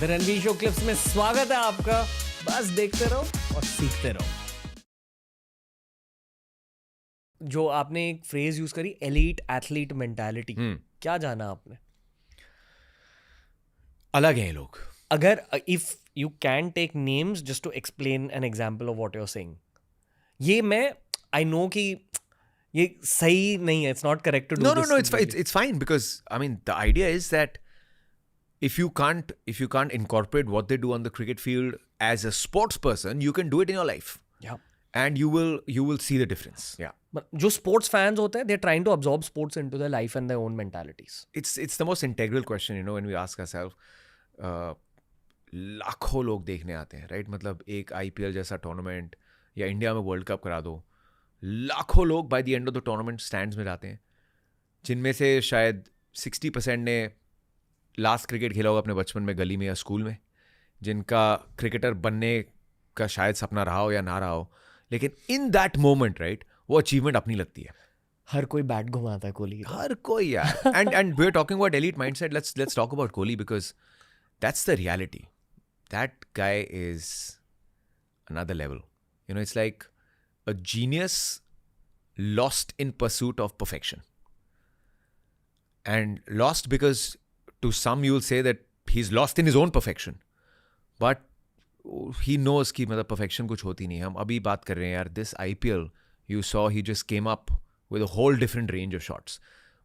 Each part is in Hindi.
द रणवीर शो क्लिप्स में स्वागत है आपका। बस देखते रहो और सीखते रहो। जो आपने एक फ्रेज यूज करी, एलीट एथलीट मेंटालिटी, क्या जाना आपने? अलग हैं ये लोग। अगर if you can take names just to explain an example of what you are saying, ये मैं आई नो कि ये सही नहीं है, it's not correct to do this. No, it's fine because I mean the idea is that if you can't incorporate what they do on the cricket field as a sports person, you can do it in your life. Yeah. And you will see the difference. Yeah. जो स्पोर्ट्स फैंस होते हैं, they are trying to absorb sports into their life and their own mentalities. It's the most integral question, when we ask ourselves. लाखों लोग देखने आते हैं, राइट? मतलब एक IPL जैसा टूर्नामेंट या इंडिया में वर्ल्ड कप करा दो, लाखों लोग by the end of the tournament stands में जाते हैं, जिनमें से शायद 60% ने लास्ट क्रिकेट खेला होगा अपने बचपन में गली में या स्कूल में, जिनका क्रिकेटर बनने का शायद सपना रहा हो या ना रहा हो, लेकिन इन दैट मोमेंट, राइट, वो अचीवमेंट अपनी लगती है। हर कोई बैट घुमाता है कोहली, हर कोई यार। And we are talking about elite mindset, let's talk about Kohli because that's the reality. That guy is another level. It's like a genius lost in pursuit of perfection. And lost because to some you'll say that he's lost in his own perfection. But he knows कि मतलब perfection कुछ होती नहीं. हम अभी बात कर रहे हैं यार, this IPL, you saw he just came up with a whole different range of shots.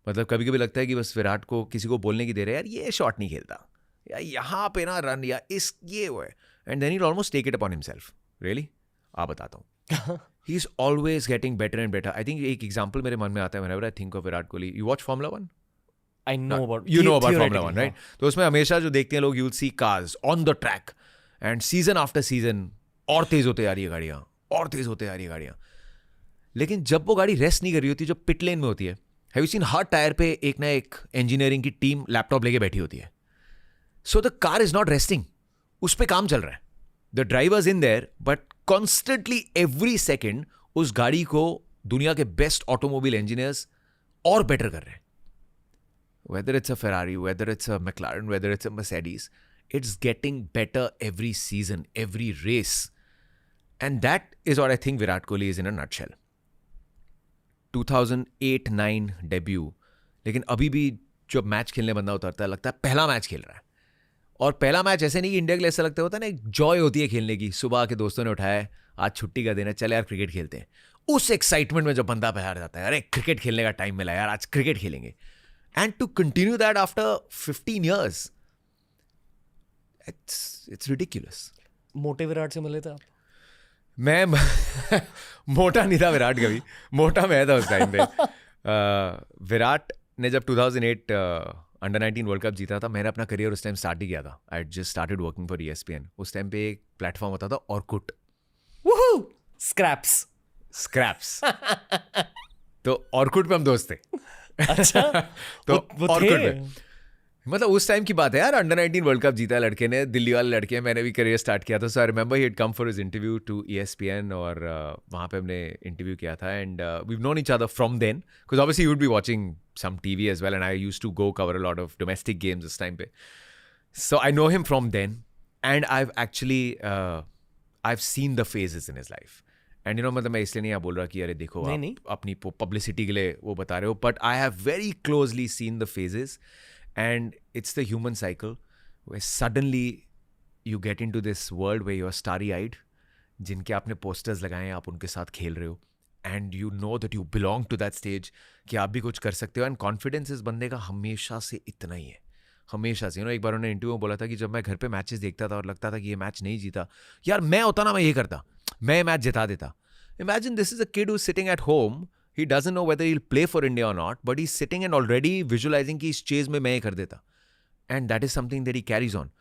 मतलब कभी कभी लगता है कि बस विराट को किसी को बोलने की दे रहे हैं, यार ये शॉट नहीं खेलता, या यहाँ पे ना रन, या इस ये हुआ है, and then he almost take it upon himself. Really आप बताता हूँ, he is always getting better and better. I think एक एग्जांपल मेरे मन में आता है whenever I think of Virat Kohli. You watch Formula 1? I know about Formula 1, right? तो उसमें हमेशा जो देखते हैं लोग, you will C cars on the track and season after season और तेज होते आ रही है गाड़ियाँ, और तेज होते आ रही है गाड़ियाँ. लेकिन जब वो गाड़ी रेस्ट नहीं कर रही होती, जो पिट लेन में होती है, have you seen her tyre पे एक ना एक इंजीनियरिंग की टीम लैपटॉप लेके बैठी होती है. So the car is not resting. उस पे काम चल रहा है. The driver's in there, but constantly every second उस गाड़ी को दुनिया के बेस्ट ऑटोमोबाइल इंजीनियर्स और बेटर कर रहे हैं. Whether it's a Ferrari, whether it's a McLaren, whether it's a Mercedes, it's getting better every season, every race. And that is what I think Virat Kohli is in a nutshell. 2008-9 debut, लेकिन अभी भी जब मैच खेलने बंदा उतरता है, लगता है पहला मैच खेल रहा है. और पहला मैच ऐसे नहीं कि इंडिया के लिए ऐसा लगता होता है ना, एक जॉय होती है खेलने की. सुबह के दोस्तों ने उठाया, आज छुट्टी का दिन है, चल यार क्रिकेट खेलते हैं. उस एक्साइटमेंट में जब बंदा बाहर जाता है, अरे क्रिकेट खेलने का टाइम मिला यार, आज क्रिकेट खेलेंगे. And to continue that after 15 years, it's ridiculous. मोटे विराट से मिले थे आप? मैं मोटा नहीं था विराट कभी, मोटा मैं था उस टाइम पे. विराट ने जब 2008 अंडर-19 वर्ल्ड कप जीता था, मैंने अपना करियर उस टाइम स्टार्ट ही किया था. I just started working for ESPN. उस टाइम पे एक प्लेटफॉर्म होता था ऑर्कुट. स्क्रैप्स. तो ऑर्कुट पे हम दोस्त थे. अच्छा. तो वो ऑर्कुट थे? पे मतलब उस टाइम की बात है यार. अंडर-19 वर्ल्ड कप जीता लड़के ने, दिल्ली वाले लड़के. मैंने भी करियर स्टार्ट किया था. So I remember he had come for his interview to ESPN, और वहाँ पे हमने इंटरव्यू किया था. And we have known each other from then, because obviously you would be watching some TV as well, and I used to go cover a lot of domestic games this time pe. So I know him from then, and I've actually I've seen the phases in his life. And मतलब मैं इसलिए नहीं बोल रहा कि अरे देखो आप अपनी publicity के लिए वो बता रहे हो, but I have very closely seen the phases, and it's the human cycle where suddenly you get into this world where you're starry-eyed, जिनके आपने posters लगाए हैं, आप उनके साथ खेल रहे हो. And you know that you belong to that stage, कि आप भी कुछ कर सकते हो. एंड कॉन्फिडेंस इस बंदे का हमेशा से इतना ही है, हमेशा से. एक बार उन्होंने इंटरव्यू में बोला था कि जब मैं घर पे मैचेस देखता था और लगता था कि ये मैच नहीं जीता, यार मैं होता ना, मैं ये करता, मैं ये मैच जिता देता. Imagine this is a kid who is sitting at home, he doesn't know whether he will play for India और not, but he is sitting and already visualising कि इस चेज में मैं ये कर देता. And that is something that he carries on.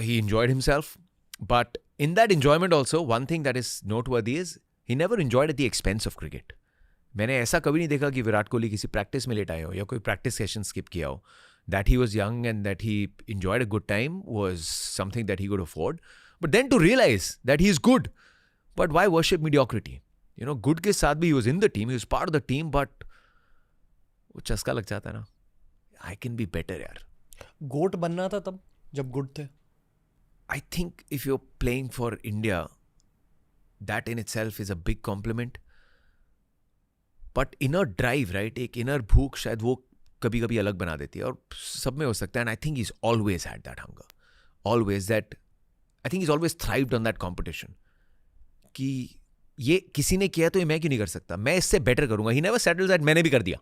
He enjoyed himself, but in that enjoyment also one thing that is noteworthy is he never enjoyed at the expense of cricket. मैंने ऐसा कभी नहीं देखा कि विराट कोहली किसी प्रैक्टिस में लेट आए हो या कोई प्रैक्टिस सेशन स्किप किया हो. That he was young and that he enjoyed a good time was something that he could afford. But then to realize that he is good, but why worship mediocrity? Good के साथ भी he was in the team, he was part of the team, but वो चस्का लग जाता है ना, I can be better यार. गोट बनना था तब जब गुड थे? I think if you're playing for India, that in itself is a big compliment. But inner drive, right? एक inner भूख शायद वो कभी कभी अलग बना देती है, और सब में हो सकता है. And I think he's always had that hunger. Always that. I think he's always thrived on that competition. कि ये किसी ने किया तो ये मैं क्यों नहीं कर सकता, मैं इससे बेटर करूंगा. He never settles that मैंने भी कर दिया,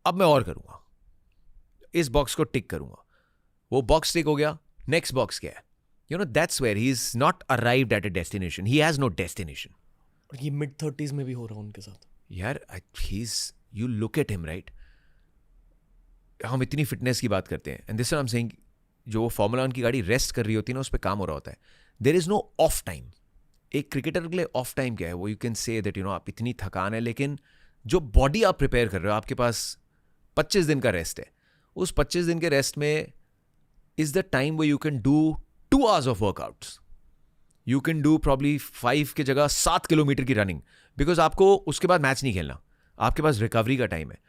अब मैं और करूंगा, इस बॉक्स को टिक करूंगा. वो बॉक्स टिक हो गया, नेक्स्ट बॉक्स क्या है? You know, that's where he's not arrived at a destination. He has no destination. और ये mid-30s में भी हो रहा है उनके साथ. यार you look at him, right? हम इतनी फिटनेस की बात करते हैं, and this is what I'm saying, जो वो फॉर्मूला 1 की गाड़ी रेस्ट कर रही होती है ना, उस पर काम हो रहा होता है. There is no off time. एक क्रिकेटर के लिए ऑफ टाइम क्या है? वो यू कैन से दैट आप इतनी थकान है, लेकिन जो बॉडी आप प्रिपेयर कर रहे हो, आपके पास 25 दिन का रेस्ट है. उस 25 दिन के रेस्ट में इज द टाइम वो you can do 2 hours of workouts. You can do probably 5 की जगह 7 किलोमीटर की रनिंग, बिकॉज आपको उसके बाद मैच नहीं खेलना, आपके पास रिकवरी का टाइम है.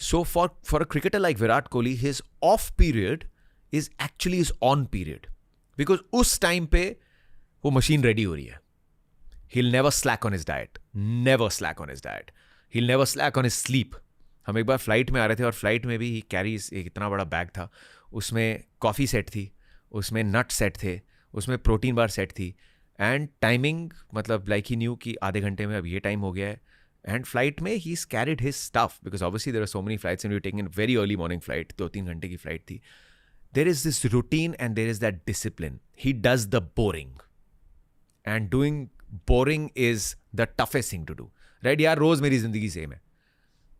So for a cricketer like Virat Kohli, his off period is actually his on period, because उस टाइम पे वो मशीन रेडी हो रही है. He'll never slack on his diet. Never slack on his diet. He'll never slack on his sleep. हम एक बार फ्लाइट में आ रहे थे, और फ्लाइट में भी he carries एक इतना बड़ा बैग था, उसमें कॉफ़ी सेट थी, उसमें नट सेट थे, उसमें प्रोटीन बार सेट थी, एंड टाइमिंग मतलब लाइक ही न्यू कि आधे घंटे में अब ये टाइम हो गया है. एंड फ्लाइट में he carried his stuff, because obviously there are so many flights and you taking in very early morning flight, 2-3 घंटे की फ्लाइट थी. There is this routine and there is that discipline. He does the boring. And doing boring is the toughest thing to do. Right? यार रोज़ मेरी ज़िंदगी सेम है.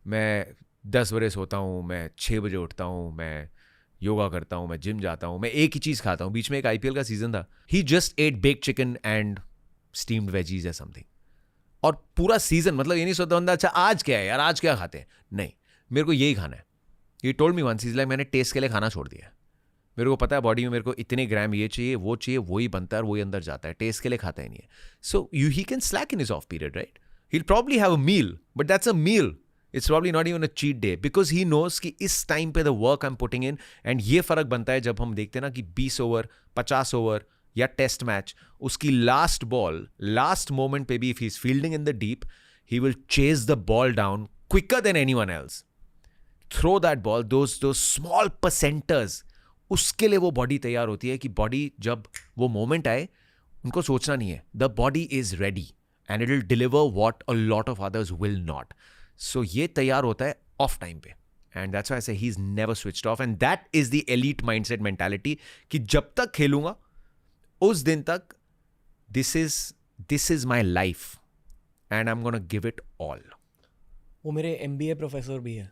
मैं 10 बजे सोता हूँ, मैं 6 बजे उठता हूँ, मैं योगा करता हूँ, मैं जिम जाता हूँ, मैं एक ही चीज़ खाता हूँ. बीच में एक IPL का सीजन था. He just ate baked chicken and steamed veggies or something. और पूरा सीजन, मतलब ये नहीं सोता बंदा अच्छा आज क्या है यार, आज क्या खाते हैं. नहीं, मेरे को यही खाना है. He told me once, he's like, मैंने टेस्ट के लिए खाना छोड़ दिया है. मेरे को पता है बॉडी में मेरे को इतने ग्राम ये चाहिए, वही बनता है और वही अंदर जाता है, टेस्ट के लिए खाता ही नहीं है. So he can slack in his off period, right? He will probably have a meal, but that's a meal. It's probably not even a cheat day, because he knows कि इस टाइम पे the work I am putting in. And ये फर्क बनता है जब हम देखते हैं ना कि 20 ओवर 50 ओवर या टेस्ट मैच, उसकी लास्ट बॉल, लास्ट मोमेंट पे भी if he is fielding in the deep, he will chase the ball down quicker than anyone else, throw that ball, those small percenters. उसके लिए वो बॉडी तैयार होती है कि बॉडी जब वो मोमेंट आए, उनको सोचना नहीं है, the body is ready and it will deliver what a lot of others will not. So ये तैयार होता है ऑफ टाइम पे, and that's why I say he is never switched off. And that is the elite mindset mentality कि जब तक खेलूंगा उस दिन तक this is my life and I am gonna give it all. वो मेरे MBA प्रोफेसर भी है.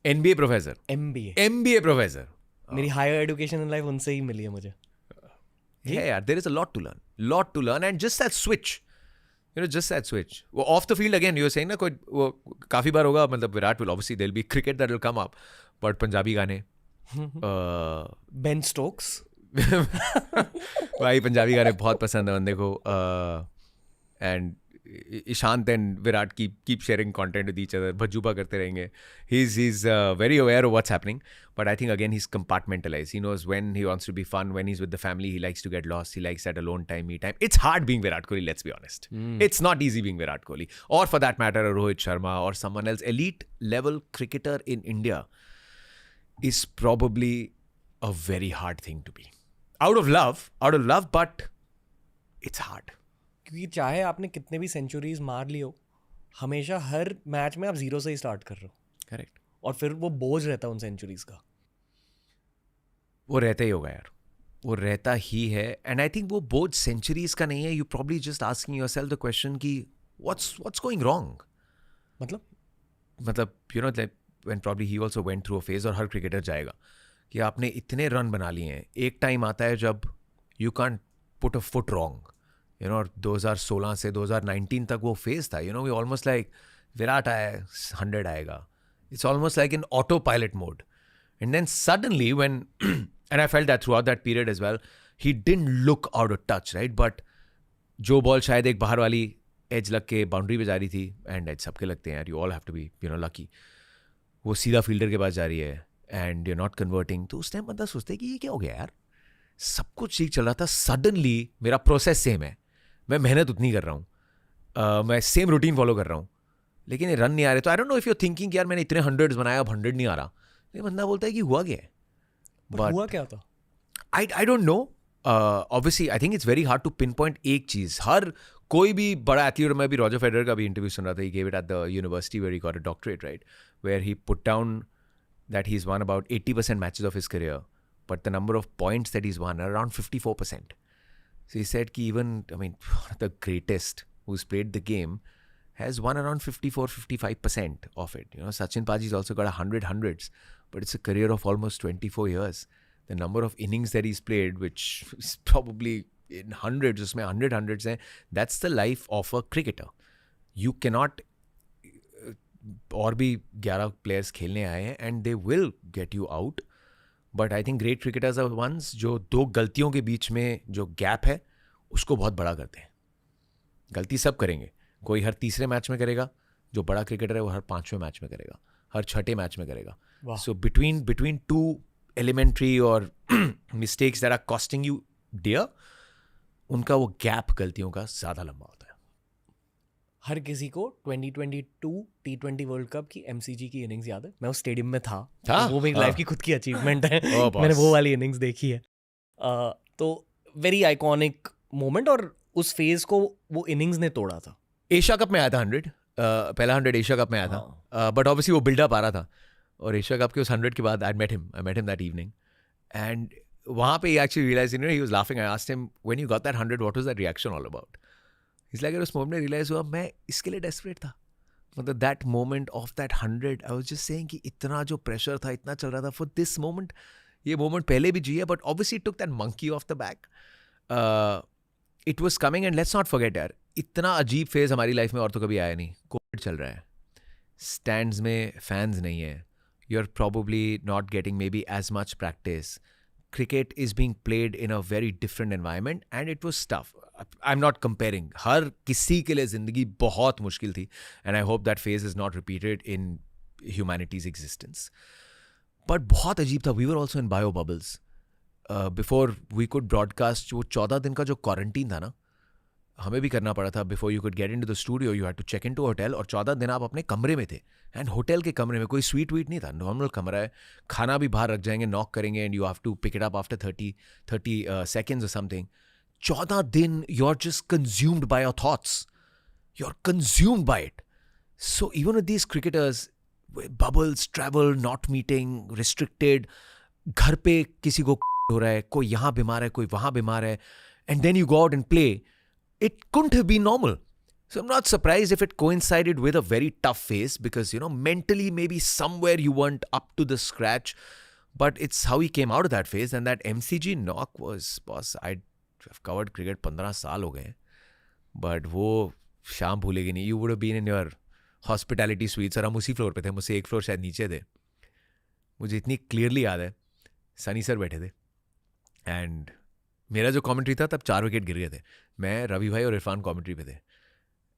NBA professor? MBA professor. मेरी हायर एजुकेशन इन लाइफ उनसे ही मिली है मुझे. Yeah, there is a lot to learn, and just that switch, just that switch. वो off the field again, you're saying ना, कोई वो काफी बार होगा, मतलब Virat will obviously there'll be cricket that will come up, but Punjabi गाने, बेन स्टोक्स, भाई पंजाबी गाने बहुत पसंद है बंदे को, and Ishant and Virat keep sharing content with each other, भज्जूपा करते रहेंगे. he's very aware of what's happening, but I think again he's compartmentalized. He knows when he wants to be fun, when he's with the family, he likes to get lost, he likes that alone time, me time. It's hard being Virat Kohli, let's be honest. It's not easy being Virat Kohli, or for that matter a Rohit Sharma or someone else. Elite level cricketer in India is probably a very hard thing to be. Out of love, but it's hard. क्योंकि चाहे आपने कितने भी सेंचुरीज मार ली हो, हमेशा हर मैच में आप 0 से ही स्टार्ट कर रहे हो. करेक्ट. और फिर वो बोझ रहता है उन सेंचुरीज का. वो रहता ही होगा यार, वो रहता ही है. एंड आई थिंक वो बोझ सेंचुरीज का नहीं है. You probably just asking yourself the question कि व्हाट्स गोइंग रॉन्ग. मतलब you know when probably he also went through a phase, और हर क्रिकेटर जाएगा कि आपने इतने रन बना लिए हैं. एक टाइम आता है जब you can't put a foot wrong. और 2016 से 2019 तक वो फेज था. वी ऑलमोस्ट लाइक विराट आया 100 आएगा. It's almost like in autopilot mode. And then suddenly when, and I felt that throughout that period as well, he didn't look out of touch, right? But जो बॉल शायद एक बाहर वाली एज लग के बाउंड्री पे जा रही थी, एंड एज सबके लगते हैं यार, you all have to be lucky, वो सीधा फील्डर के पास जा रही है, एंड यू नॉट कन्वर्टिंग, तो उस टाइम बंदा सोचता है कि ये क्या हो गया यार, सब कुछ ठीक चल रहा था, सडनली मेरा प्रोसेस सेम है, मैं मेहनत उतनी कर रहा हूँ, मैं सेम रूटीन फॉलो कर रहा हूँ, लेकिन ये रन नहीं आ रहे. तो I don't know if you thinking यार मैंने इतने 100s बनाया अब 100 नहीं आ रहा, ये बंदा बोलता है कि हुआ क्या है. But हुआ क्या था? I don't know. Obviously, I think it's very hard to pinpoint एक चीज. हर कोई भी बड़ा एथलीट, मैं भी रॉजर फेडरर का भी इंटरव्यू सुन रहा था, he gave it at the university where he got a doctorate, right? Where he put down that he's won about 80% matches of his career, but the number of points that he's won are around 54%. So he said कि even, I mean, the greatest who's played the game has won around 54-55% of it. You know, Sachin Paji's also got 100 hundreds, but it's a career of almost 24 years. The number of innings that he's played, which is probably in hundreds, उसमें 100 hundreds हैं, that's the life of a cricketer. You cannot, और भी 11 players खेलने आए हैं and they will get you out. But I think great cricketers are ones जो दो गलतियों के बीच में जो गैप है उसको बहुत बड़ा करते हैं. गलती सब करेंगे, कोई हर तीसरे मैच में करेगा, जो बड़ा क्रिकेटर है वो हर 5वें मैच में करेगा, हर 6ठे मैच में करेगा. So between two elementary or mistakes that are costing you dear, उनका वो गैप गलतियों का ज़्यादा लंबा होता है. हर किसी को 2022 T20 वर्ल्ड कप की MCG की इनिंग्स याद है. मैं उस स्टेडियम में था. तो वो मेरी लाइफ की खुद की अचीवमेंट है. मैंने वो वाली इनिंग्स देखी है. तो वेरी आइकॉनिक मोमेंट, और उस फेज को वो इनिंग्स ने तोड़ा था. एशिया कप में आया था 100, पहला 100 एशिया कप में आया था, बट ऑब्वियसली वो बिल्डअप आ रहा था. और एशिया कप के उस 100 के बाद I met him that evening, and वहाँ पे ही actually realize, you know, he was laughing. I asked him when you got that 100 what was that reaction all about. It's like उस मोमेंट में रियलाइज हुआ मैं इसके लिए डेस्परेट था. मतलब that moment of that 100, I was just saying कि इतना जो प्रेशर था, इतना चल रहा था फॉर दिस मोमेंट. ये मोमेंट पहले भी जी है, but obviously took that monkey of the back. It was coming, and let's not forget यार, इतना अजीब फेज हमारी लाइफ में और तो कभी आया नहीं. कोविड चल रहा है, स्टैंड्स में फैंस नहीं है, you're probably not getting maybe as much practice. Cricket is being played in a very different environment and it was tough. I'm not comparing. हर किसी के लिए ज़िंदगी बहुत मुश्किल थी, and I hope that phase is not repeated in humanity's existence. But बहुत अजीब था. We were also in bio bubbles. Before we could broadcast, वो 14 दिन का जो क्वारंटीन था ना, हमें भी करना पड़ा था. Before you could get into the studio you had to check into hotel, और 14 दिन आप अपने कमरे में थे. एंड होटल के कमरे में कोई स्वीट वीट नहीं था, नॉर्मल कमरा है. खाना भी बाहर रख जाएंगे, नॉक करेंगे, and you have to pick it up after 30 seconds or something. 14 दिन you are just consumed by your thoughts, you are consumed by it. So even with these cricketers, bubbles, travel, not meeting, restricted, घर पे किसी को हो रहा है, कोई यहाँ बीमार है, कोई वहाँ बीमार है, and then you go out and play. It couldn't have been normal. So I'm not surprised if it coincided with a very tough phase, because, you know, mentally maybe somewhere you weren't up to the scratch, but it's how he came out of that phase. And that MCG knock was, boss, I've covered cricket 15 साल हो गए, but वो शाम भूलेगी नहीं. You would have been in your hospitality suites, और हम उसी फ्लोर पे थे, मुझसे एक फ्लोर शायद नीचे थे. मुझे इतनी क्लियरली याद है, सनी सर बैठे थे, एंड मेरा जो कमेंट्री था तब 4 विकेट गिर गए थे. मैं, रवि भाई और इरफान कमेंट्री पे थे.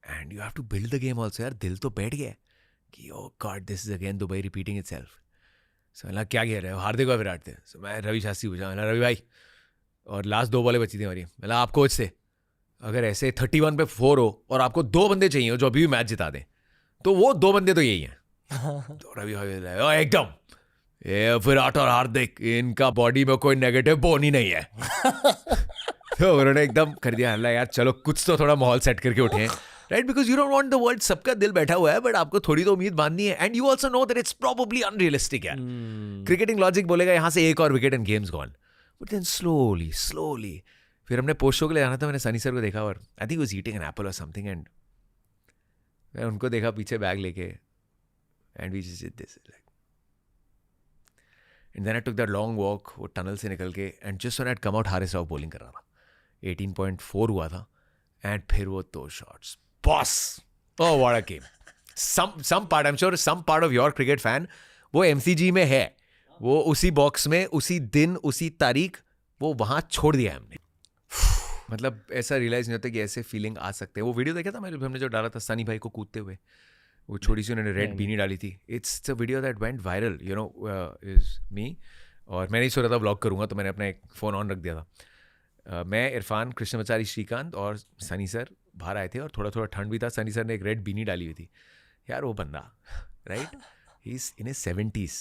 And you have to build the game also यार. दिल तो बैठ गया कि oh God, this is again Dubai repeating itself. So मैंने क्या खेल रहे हो, हार्दिक और विराट थे. सो मैं रवि शास्त्री पूछा, मैंने रवि भाई, और लास्ट 2 बॉलें बची थी हमारी, मैंने आप कोच से, अगर ऐसे 31 पे 4 हो और आपको 2 बंदे चाहिए जो अभी भी मैच जिता दें, तो वो 2 बंदे तो यही हैं. तो रवि भाई एकदम, ये विराट और हार्दिक, इनका बॉडी में कोई नेगेटिव बोन ही नहीं है. तो उन्होंने एकदम कर दिया, अल्लाह यार चलो कुछ तो थोड़ा माहौल सेट करके उठे, right? Because you don't want the world, सबका दिल बैठा हुआ है, बट आपको थोड़ी तो उम्मीद बांधनी है. And you also know that it's probably unrealistic यार. क्रिकेटिंग लॉजिक बोलेगा यहाँ से एक और wicket and games gone. But then slowly फिर हमने पोस्ट शो के लिए जाना था. मैंने सनी सर को देखा, और I think was eating an apple और समथिंग, एंड मैं उनको देखा पीछे बैग लेके, and we just did this like. And then I took that long walk, वो टनल से निकल के, and just when I had come out, Haris Rauf bowling कर रहा था. 18.4 हुआ था, एंड फिर वो 2 shots, boss, oh what a game. Some part, I am sure some part of your cricket fan वो MCG में है, वो उसी बॉक्स में, उसी दिन, उसी तारीख, वो वहाँ छोड़ दिया हमने. मतलब ऐसा रियलाइज नहीं होता कि ऐसे फीलिंग आ सकते हैं. वो वीडियो देखा था मैंने, हमने जो डाला था सनी भाई को कूदते हुए, वो छोटी सी उन्होंने रेड बीनी डाली थी. It's a video that went viral, you know, is me. और मैंने ही सोचा था व्लॉग करूँगा, तो मैंने अपना एक फ़ोन ऑन रख दिया था. मैं, इरफान, कृष्णमाचारी, श्रीकांत और सनी सर बाहर आए थे और थोड़ा थोड़ा ठंड भी था. सनी सर ने एक रेड बीनी डाली हुई थी. यार वो बंदा, right, he is in his 70s,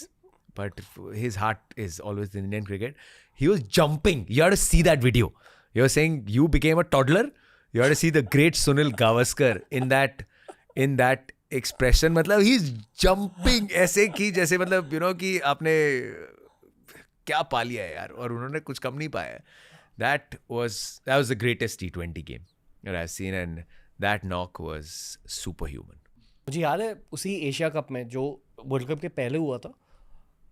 but his heart is always in Indian cricket. He was jumping. You have to see that video. You're saying you became a toddler. You have to see the great Sunil Gavaskar in that expression. मतलब he's jumping ऐसे कि जैसे मतलब you know कि आपने क्या पा लिया है यार, और उन्होंने कुछ कम नहीं पाया है. That was the greatest T20 game that I've seen, and that knock was superhuman. मुझे याद है उसी एशिया कप में जो वर्ल्ड कप के पहले हुआ था,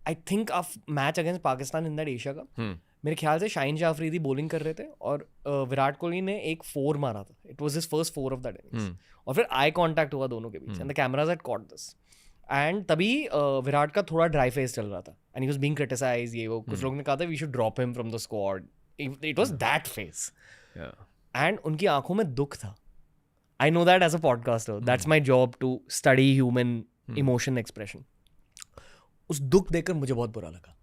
आई think of match against Pakistan in that Asia cup, मेरे ख्याल से शाहीन शाह अफरीदी बॉलिंग कर रहे थे और विराट कोहली ने एक 4 मारा था. It was his first 4 of that innings. और फिर आई कांटेक्ट हुआ दोनों के बीच and the cameras had caught this. And तभी विराट का थोड़ा ड्राई फेस चल रहा था and he was being criticized. ये वो कुछ लोगों ने कहा था we should drop him from the squad. It was that face. And उनकी आंखों में दुख था. I know that as a podcaster. That's my job to study human emotion expression. उस दुख देखकर मुझे बहुत बुरा लगा,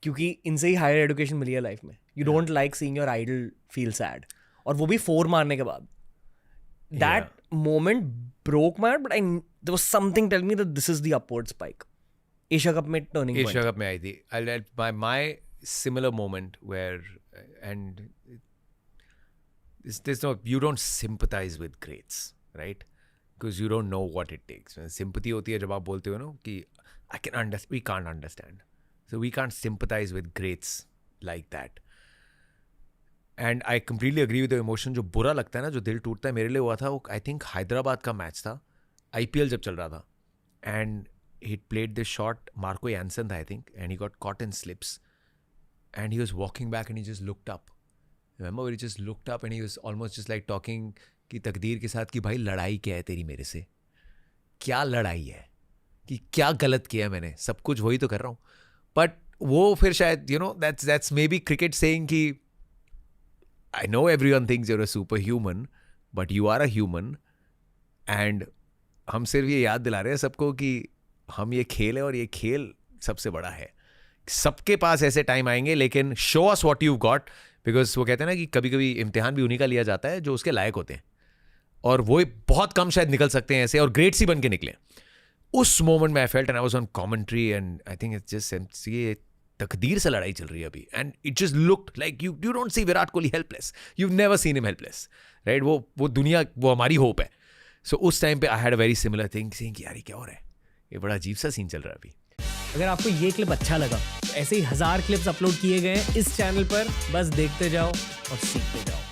क्योंकि इनसे ही हायर एजुकेशन मिली है लाइफ में. You don't like seeing your idol feel sad. और वो भी 4 मारने के बाद. That moment broke my heart, but there was something telling me that this is the upward spike. Asia cup में turning point. एशिया कप में आई थी. My similar moment where and there's no, you don't sympathize with greats, right? Because you don't know what it takes. Sympathy होती है जब आप बोलते हो ना कि we can't understand. So we can't sympathize with greats like that. And I completely agree with the emotion. जो बुरा लगता है ना, जो दिल टूटता है, मेरे लिए हुआ था वो I think हैदराबाद का मैच था, IPL जब चल रहा था. And he played this shot, Marco Jansen था I think, and he got caught in slips. And he was walking back and he just looked up. Remember, he just looked up and he was almost just like talking कि तकदीर के साथ कि भाई लड़ाई क्या है तेरी मेरे से, क्या लड़ाई है, कि क्या गलत किया मैंने, सब कुछ वही तो कर रहा हूँ. बट वो फिर शायद you know that's maybe cricket saying कि I know everyone thinks you're a superhuman but you are a human, and हम सिर्फ ये याद दिला रहे हैं सबको कि हम ये खेल है और ये खेल सबसे बड़ा है. सबके पास ऐसे टाइम आएंगे, लेकिन show us what you got. Because वो कहते हैं ना कि कभी कभी इम्तिहान भी उन्हीं का लिया जाता है जो उसके लायक होते हैं, और वो बहुत कम शायद निकल सकते हैं ऐसे, और ग्रेट्स ही बन के निकले. उस मोमेंट में I felt and I was on commentary and I think it's just ये तकदीर से लड़ाई चल रही है अभी. And it just looked like you don't see Virat Kohli helpless. You never seen him helpless, right? वो दुनिया, वो हमारी होप है. सो उस टाइम पे I had a very similar thing, saying यार ये क्या हो रहा है, ये बड़ा अजीब सा सीन चल रहा है अभी. अगर आपको ये क्लिप अच्छा लगा तो ऐसे ही 1000 क्लिप्स अपलोड किए गए हैं इस चैनल पर. बस देखते जाओ और सीखते जाओ.